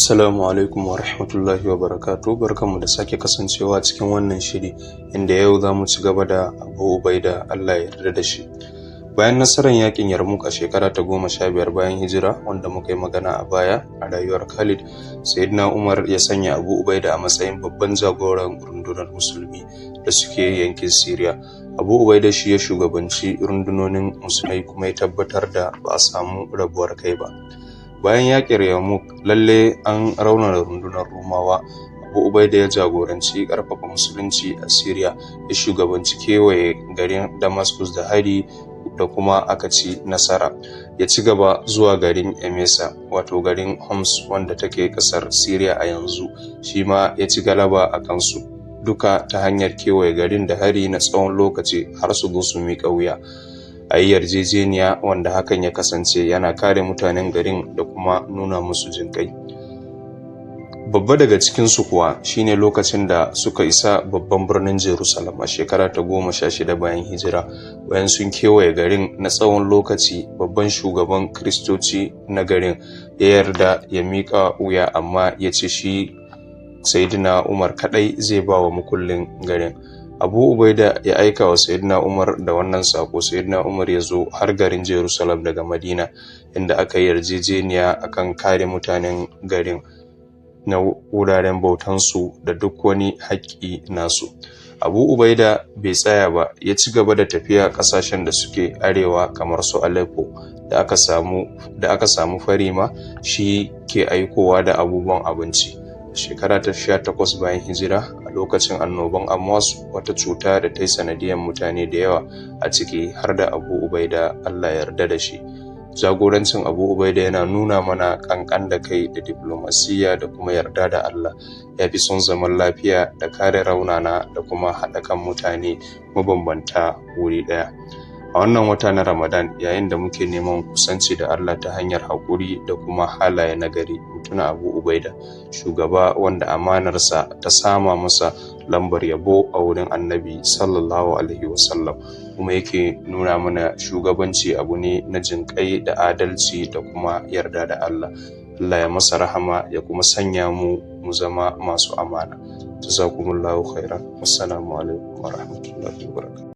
Assalamu alaikum wa rahmatullahi wa barakatuh. Barkanmu da sake kasancewa cikin wannan shiri inda yau za mu ci gaba da Abu Ubaida Allah ya yarda da shi. Bayan nasarar yakin Yarmouk a shekara ta 15 bayan hijira wanda muka yi magana a baya a rayuwar Khalid, Sayyidina Umar ya sanya Abu Ubaida a matsayin babban jagoran rundunar musulmi da suke yankin Syria. Abu Ubaida shi ya shugabanci rundunonin musulmai kuma ya tabbatar da ba a samu rabuwar kai ba. Bayan yakin Yarmouk lalle an raunana rundunar Rumawa. Abu Ubaida ya jagoranci ƙarfafa musulunci a Syria, ya shugabanci kewaye garin Damascus da hari da kuma aka ci nasara. Ya ci gaba zuwa garin Emesa, wato garin Homs wanda take ƙasar Syria a yanzu, shi ma ya ci galaba a kansu, duka ta hanyar kewaye garin da hari na tsawon lokaci har su zo su miƙa wuya. A yi yarjejeniya wanda hakan ya kasance yana kare mutanen garin da kuma nuna musu jinƙai. Babba daga cikinsu kuwa shine lokacin da suka isa babban birnin Jerusalem a shekara ta 16 bayan hijira. Bayan sun kewaye garin na tsawon lokaci, babban shugaban Kiristoci na garin ya yarda ya miƙa wuya, amma ya ce shi Sayyidina Umar kaɗai zai ba wa mukullin garin. Abu Ubaida ya aika wa Sayyidina Umar da wannan sako. Sayyidina Umar ya zo har garin Jerusalem daga Madina, inda aka yi yarjejeniya akan kare mutanen garin na wuraren bautansu da duk wani haƙƙi nasu. Abu Ubaida bai tsaya ba, ya ci gaba da tafiya ƙasashen da suke arewa kamar su Aleppo. Da aka samu fari ma, shi ke aikowa da abubuwan abinci. Shekara ta 18 bayan hijira, a lokacin annoban Amwas, wata cuta da ta yi sanadiyar mutane da yawa, a ciki har da Abu Ubaida Allah ya yarda da shi. Jagorancin Abu Ubaida yana nuna mana kankan da kai da diplomasiya da kuma yarda da Allah. Ya fi son zaman lafiya da kare raunana da kuma haɗa kan mutane mabambanta wuri ɗaya. A wannan wata na Ramadan, yayin da muke neman kusanci da Allah ta hanyar haƙuri da kuma halaye nagari, mutuna Abu Ubaida, shugaba wanda amanarsa ta sama masa lambar yabo a wurin Annabi sallallahu alaihi wasallam, kuma yake nuna mana shugabanci abu ne na jinƙai da adalci da kuma yarda da Allah. Allah ya masa rahama ya kuma sanya mu zama masu amana. Jazakumullahu khairan. Wassalamu alaikum wa rahmatullahi wa barakatuh.